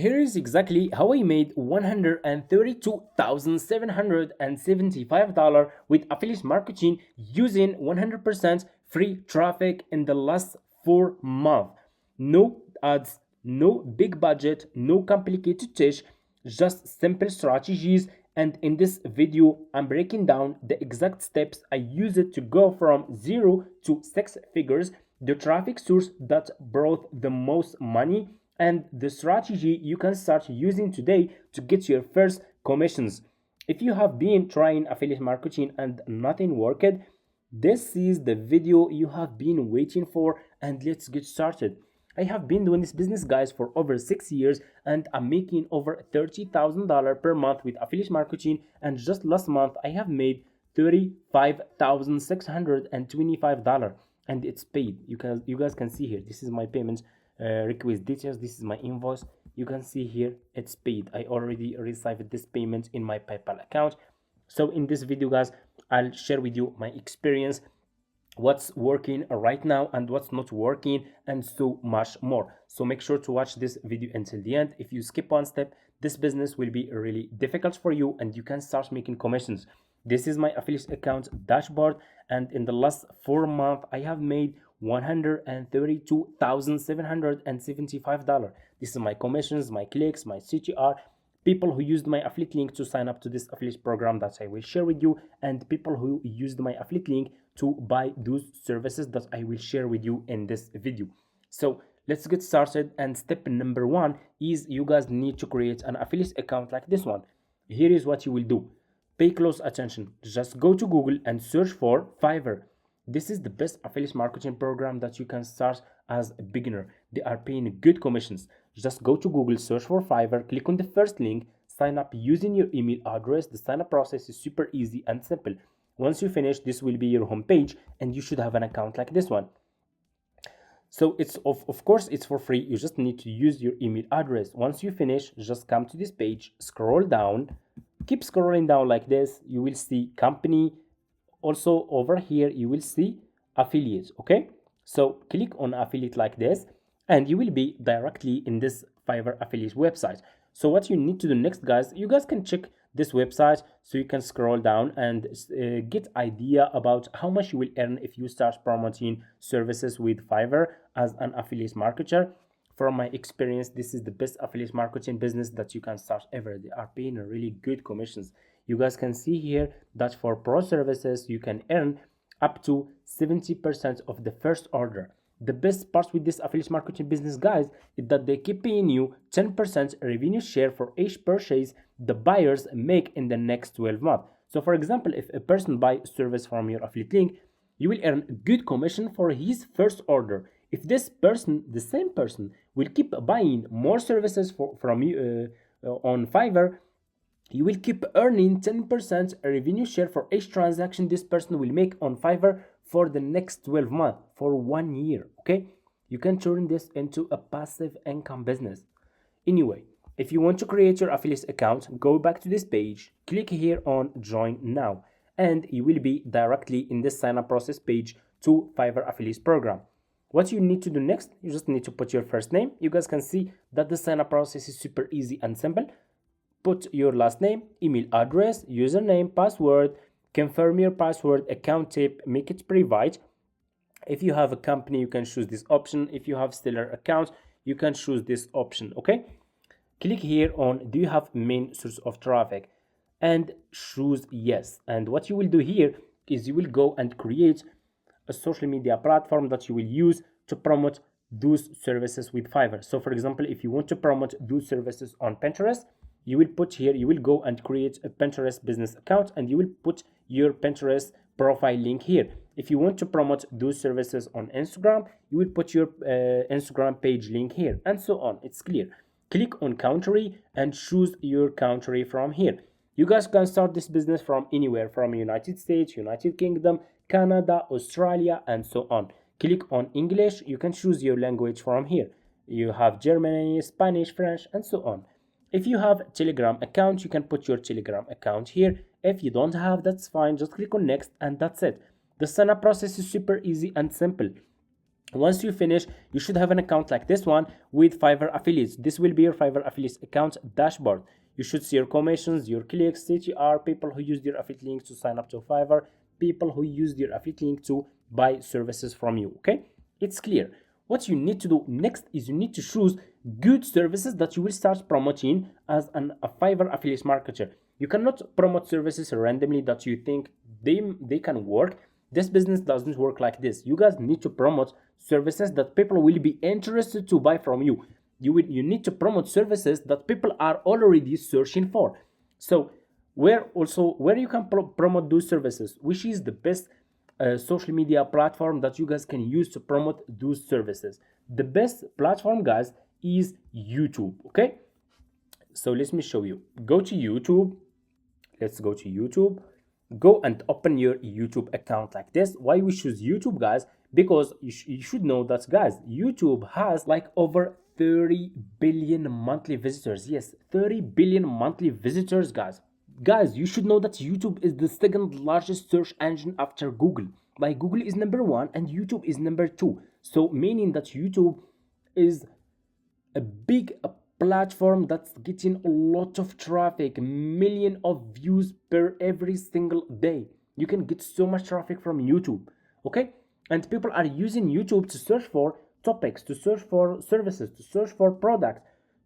Here is exactly how I made $132,775 with affiliate marketing using 100% free traffic in the last 4 months. No ads, no big budget, no complicated tech, just simple strategies. And in this video, I'm breaking down the exact steps I used to go from 0 to 6 figures, the traffic source that brought the most money, and the strategy you can start using today to get your first commissions. If you have been trying affiliate marketing and nothing worked, this is the video you have been waiting for, and let's get started. I have been doing this business, guys, for over 6 years, and I'm making over $30,000 per month with affiliate marketing. And just last month, I have made $35,625, and it's paid. You guys can see here. This is my payment request details. This is my invoice. You can see here it's paid. I already received this payment in my PayPal account. So in this video, guys, I'll share with you my experience, what's working right now and what's not working, and so much more. So make sure to watch this video until the end. If you skip one step, this business will be really difficult for you and you can start making commissions. This is my affiliate account dashboard, and in the last 4 months I have made $132,775. This is my commissions, my clicks, my CTR, people who used my affiliate link to sign up to this affiliate program that I will share with you, and people who used my affiliate link to buy those services that I will share with you in this video. So let's get started. And step number one is you guys need to create an affiliate account like this one. Here is what you will do. Pay close attention. Just go to Google and search for Fiverr. This is the best affiliate marketing program that you can start as a beginner. They are paying good commissions. Just go to Google, search for Fiverr, click on the first link, sign up using your email address. The sign up process is super easy and simple. Once you finish, this will be your home page and you should have an account like this one. So it's of course it's for free. You just need to use your email address. Once you finish, just come to this page, scroll down, keep scrolling down like this. You will see company. Also over here you will see affiliate. Okay, so click on affiliate like this and you will be directly in this Fiverr affiliate website. So what you need to do next, guys, you guys can check this website so you can scroll down and get idea about how much you will earn if you start promoting services with Fiverr as an affiliate marketer. From my experience, this is the best affiliate marketing business that you can start ever. They are paying really good commissions. You guys can see here that for pro services you can earn up to 70% of the first order. The best part with this affiliate marketing business, guys, is that they keep paying you 10% revenue share for each purchase the buyers make in the next 12 months. So for example, if a person buys service from your affiliate link, you will earn a good commission for his first order. If this person, the same person, will keep buying more services from you on Fiverr, you will keep earning 10% revenue share for each transaction this person will make on Fiverr for the next 12 months, for 1 year. Okay, you can turn this into a passive income business. Anyway, if you want to create your affiliate account, go back to this page, click here on join now, and you will be directly in this sign up process page to Fiverr affiliate program. What you need to do next, you just need to put your first name. You guys can see that the sign up process is super easy and simple. Put your last name, email address, username, password, confirm your password, account type, make it private. If you have a company, you can choose this option. If you have seller account, you can choose this option. Okay, click here on do you have main source of traffic and choose yes. And what you will do here is you will go and create a social media platform that you will use to promote those services with Fiverr. So for example, if you want to promote those services on Pinterest, you will put here, you will go and create a Pinterest business account and you will put your Pinterest profile link here. If you want to promote those services on Instagram, you will put your Instagram page link here, and so on. It's clear. Click on country and choose your country from here. You guys can start this business from anywhere, from United States, United Kingdom, Canada, Australia, and so on. Click on English. You can choose your language from here. You have Germany, Spanish, French, and so on. If you have Telegram account, you can put your Telegram account here. If you don't have, that's fine. Just click on next and that's it. The sign up process is super easy and simple. Once you finish, you should have an account like this one with Fiverr affiliates. This will be your Fiverr affiliates account dashboard. You should see your commissions, your clicks, CTR, people who use your affiliate link to sign up to Fiverr, people who use your affiliate link to buy services from you. Okay, it's clear. What you need to do next is you need to choose good services that you will start promoting as a Fiverr affiliate marketer. You cannot promote services randomly that you think they can work. This business doesn't work like this. You guys need to promote services that people will be interested to buy from you. You need to promote services that people are already searching for. So where you can promote those services, which is the best social media platform that you guys can use to promote those services. The best platform, guys, is YouTube. Okay, so let me show you. Go to YouTube. Let's go to YouTube. Go and open your YouTube account like this. Why we choose YouTube, guys? Because you should know that, guys, YouTube has like over 30 billion monthly visitors. Yes, 30 billion monthly visitors, guys. Guys, you should know that YouTube is the second largest search engine after Google. Like, Google is number one and YouTube is number two. So meaning that YouTube is a big platform that's getting a lot of traffic, million of views per every single day. You can get so much traffic from YouTube. Okay, and people are using YouTube to search for topics, to search for services, to search for products,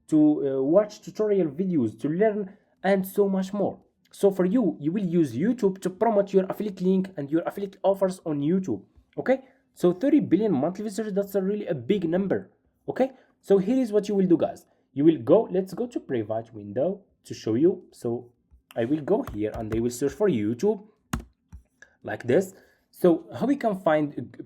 to watch tutorial videos, to learn, and so much more. So for you, you will use YouTube to promote your affiliate link and your affiliate offers on YouTube. Okay, so 30 billion monthly visitors, that's really a big number. Okay, so here is what you will do, guys. You will go, let's go to private window to show you. So I will go here and I will search for YouTube like this. So how we can find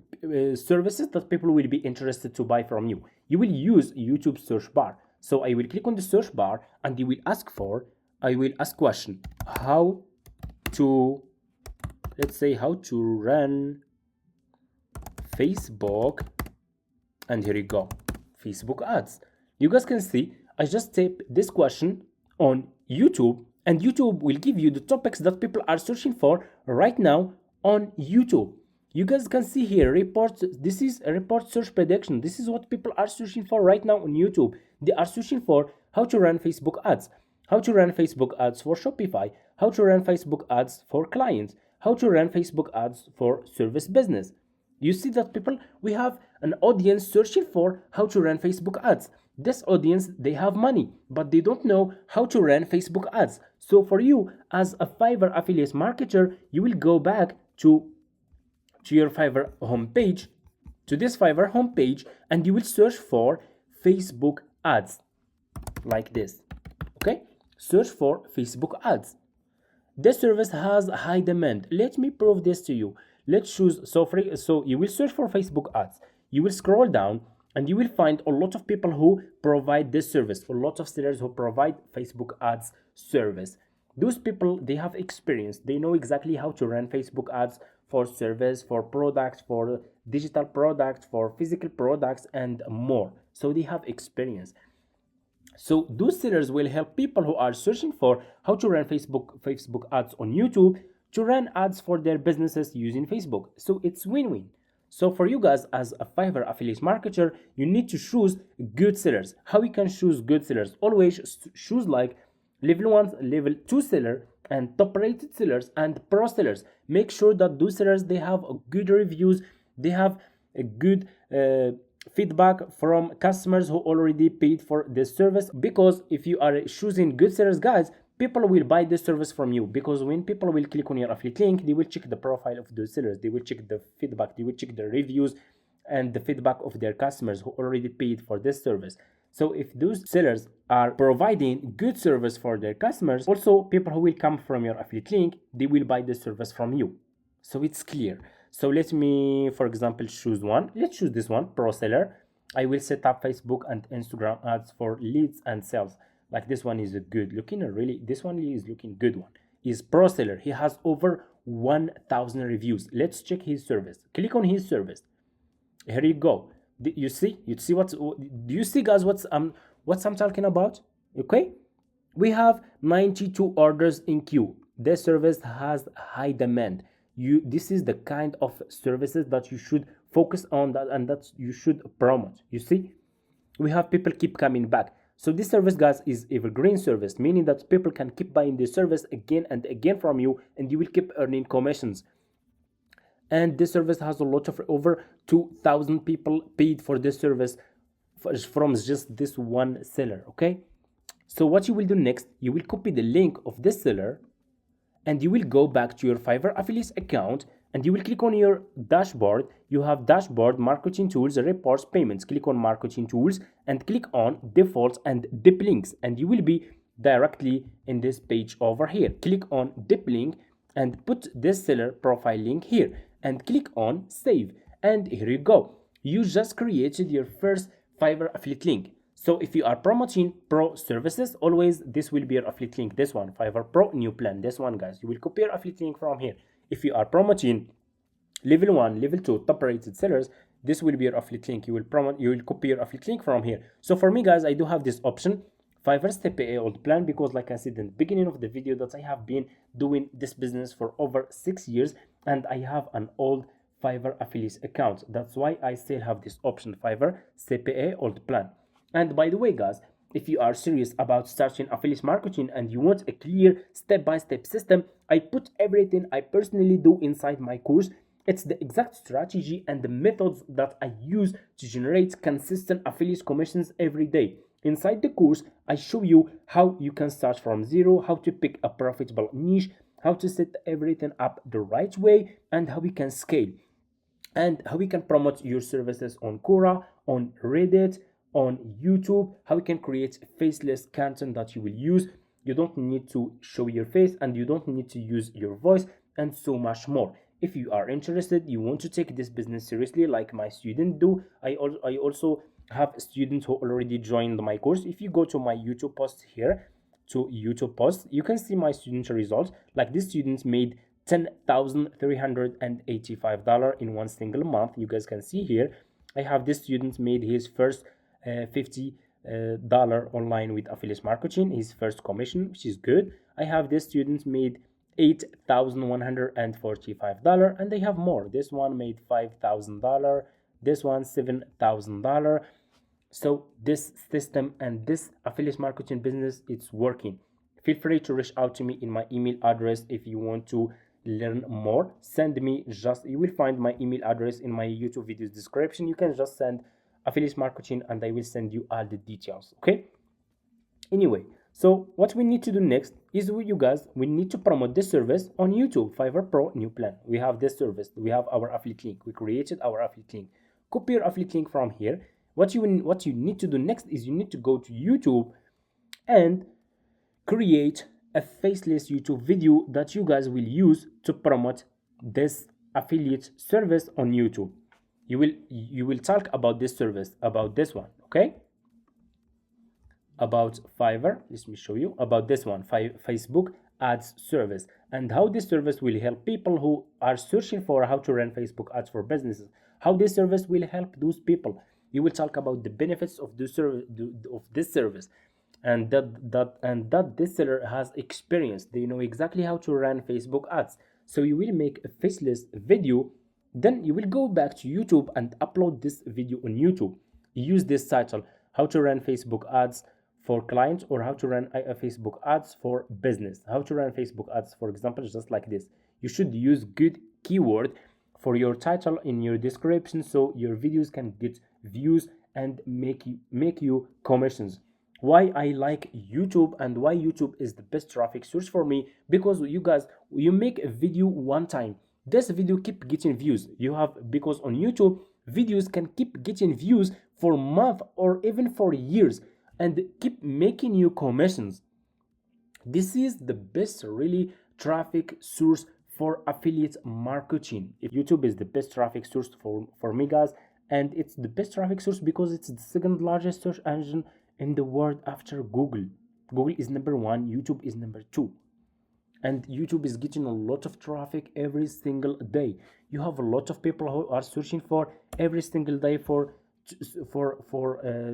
services that people will be interested to buy from you? You will use YouTube search bar. So I will click on the search bar and you will ask question, how to, let's say, how to run Facebook, and here you go, Facebook ads. You guys can see I just type this question on YouTube and YouTube will give you the topics that people are searching for right now on YouTube. You guys can see here reports. This is a report search prediction. This is what people are searching for right now on YouTube. They are searching for how to run Facebook ads, how to run Facebook ads for Shopify, how to run Facebook ads for clients, how to run Facebook ads for service business. You see that we have an audience searching for how to run Facebook ads. This audience, they have money, but they don't know how to run Facebook ads. So for you, as a Fiverr affiliate marketer, you will go back to your Fiverr homepage, to this Fiverr homepage, and you will search for Facebook ads, like this. Okay, search for Facebook ads. This service has high demand. Let me prove this to you. Let's choose, so you will search for Facebook ads. You will scroll down and you will find a lot of people who provide this service, a lot of sellers who provide Facebook ads service. Those people, they have experience. They know exactly how to run Facebook ads for service, for products, for digital products, for physical products, and more. So they have experience. So those sellers will help people who are searching for how to run Facebook ads on YouTube to run ads for their businesses using Facebook. So it's win-win. So for you guys, as a Fiverr affiliate marketer, you need to choose good sellers. How you can choose good sellers? Always choose like level 1, level 2 seller, and top rated sellers and pro sellers. Make sure that those sellers, they have good reviews, they have a good feedback from customers who already paid for this service. Because if you are choosing good sellers, guys, people will buy this service from you. Because when people will click on your affiliate link, they will check the profile of those sellers, they will check the feedback, they will check the reviews and the feedback of their customers who already paid for this service. So if those sellers are providing good service for their customers, also people who will come from your affiliate link, they will buy the service from you. So it's clear. So let me, for example, choose one. Let's choose this one, pro seller. I will set up Facebook and Instagram ads for leads and sales. Like this one is a good looking, really, this one is looking good one. Is pro seller. He has over 1,000 reviews. Let's check his service. Click on his service. Here you go. You see what, do you see, guys, what I'm talking about? Okay, we have 92 orders in queue. This service has high demand. This is the kind of services that you should focus on that, and that you should promote. You see, we have people keep coming back. So this service, guys, is evergreen service, meaning that people can keep buying the service again and again from you, and you will keep earning commissions. And this service has a lot of over 2,000 people paid for this service from just this one seller. Okay, so what you will do next, you will copy the link of this seller, and you will go back to your Fiverr affiliates account, and you will click on your dashboard. You have dashboard, marketing tools, reports, payments. Click on marketing tools and click on defaults and dip links, and you will be directly in this page over here. Click on dip link and put this seller profile link here and click on save, and here you go. You just created your first Fiverr affiliate link. So if you are promoting pro services, always this will be your affiliate link. This one, Fiverr Pro new plan. This one, guys, you will copy your affiliate link from here. If you are promoting level 1, level 2 top rated sellers, this will be your affiliate link. You will copy your affiliate link from here. So for me, guys, I do have this option, Fiverr CPA old plan, because like I said in the beginning of the video, that I have been doing this business for over 6 years, and I have an old Fiverr affiliate account. That's why I still have this option, Fiverr CPA old plan. And by the way, guys, if you are serious about starting affiliate marketing and you want a clear step-by-step system, I put everything I personally do inside my course. It's the exact strategy and the methods that I use to generate consistent affiliate commissions every day. Inside the course, I show you how you can start from zero, how to pick a profitable niche, how to set everything up the right way, and how we can scale, and how we can promote your services on Quora, on Reddit, on YouTube, how we can create faceless content that you will use. You don't need to show your face, and you don't need to use your voice, and so much more. If you are interested, you want to take this business seriously like my students do, I also have students who already joined my course. If you go to my YouTube post here, to YouTube post, you can see my student results. Like this student made $10,385 in one single month. You guys can see here. I have this student made his first $50 online with affiliate marketing, his first commission, which is good. I have this student made $8,145, and they have more. This one made $5,000, this one $7,000. So this system and this affiliate marketing business, it's working. Feel free to reach out to me in my email address if you want to learn more. Send me, you will find my email address in my YouTube videos description. You can just send affiliate marketing and I will send you all the details. Okay, anyway, so what we need to do next is we need to promote this service on YouTube. Fiverr Pro new plan, we have this service, we have our affiliate link, we created our affiliate link. Copy your affiliate link from here. What you need to do next is you need to go to YouTube and create a faceless YouTube video that you guys will use to promote this affiliate service on YouTube. You will talk about this service, about this one, okay? About Fiverr, let me show you about this one, Facebook ads service, and how this service will help people who are searching for how to run Facebook ads for businesses. How this service will help those people. You will talk about the benefits of this service, and that this seller has experience. They know exactly how to run Facebook ads. So you will make a faceless video, then you will go back to YouTube and upload this video on YouTube. Use this title, how to run Facebook ads for clients, or how to run Facebook ads for business. How to run Facebook ads, for example, just like this. You should use good keyword for your title in your description, so your videos can get views and make you commissions. Why I like YouTube and why YouTube is the best traffic source for me, because you make a video one time, this video keep getting views. Because on YouTube videos can keep getting views for months or even for years and keep making you commissions. This is the best really traffic source for affiliate marketing. YouTube is the best traffic source for me, guys, and it's the best traffic source because it's the second largest search engine in the world after Google. Google is number 1, YouTube is number 2, and YouTube is getting a lot of traffic every single day. You have a lot of people who are searching for every single day for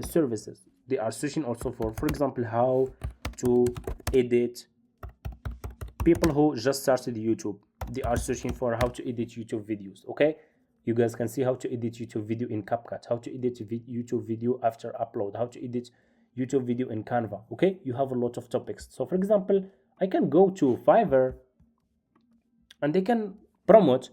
services. They are searching also for example, how to edit. People who just started YouTube, they are searching for how to edit YouTube videos. Okay, You guys can see how to edit YouTube video in CapCut, how to edit YouTube video after upload, how to edit YouTube video in Canva. Okay, you have a lot of topics. So for example, I can go to Fiverr and they can promote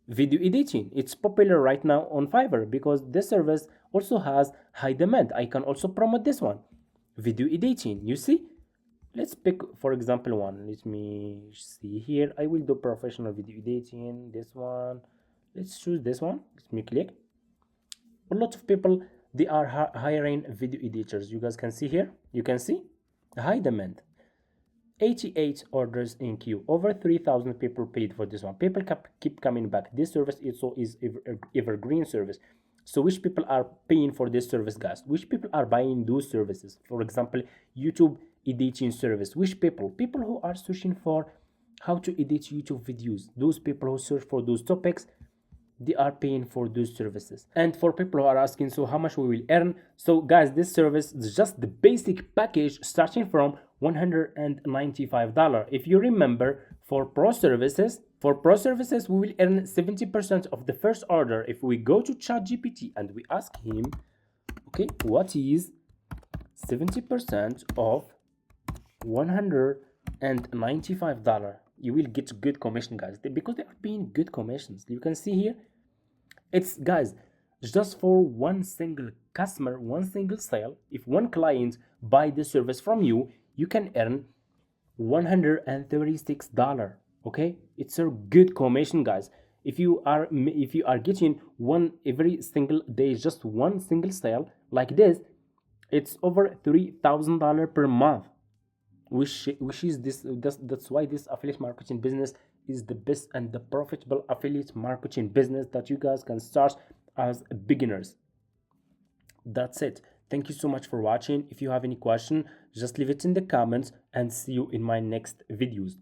video editing. It's popular right now on Fiverr because this service also has high demand. I can also promote this one, video editing. You see, let's pick for example one. Let me see here. I will do professional video editing. This one, let's choose this one. Let me click. A lot of people, they are hiring video editors. You guys can see here, you can see high demand, 88 orders in queue, over 3,000 people paid for this one. People keep coming back. This service also is evergreen service. So which people are paying for this service, guys? Which people are buying those services? For example, YouTube editing service. Which people who are searching for how to edit YouTube videos, those people who search for those topics, they are paying for those services. And for people who are asking, so how much we will earn? So guys, this service is just the basic package starting from $195. If you remember, for pro services we will earn 70% of the first order. If we go to ChatGPT and we ask him, okay, what is 70% of $195? You will get good commission, guys, because they are paying good commissions. You can see here, it's, guys, just for one single customer, one single sale. If one client buy the service from you, you can earn $136. Okay, it's a good commission, guys. If you are getting one every single day, just one single sale like this, it's over $3,000 per month. Which is this, that's why this affiliate marketing business is the best and the profitable affiliate marketing business that you guys can start as beginners. That's it. Thank you so much for watching. If you have any question, just leave it in the comments and see you in my next videos.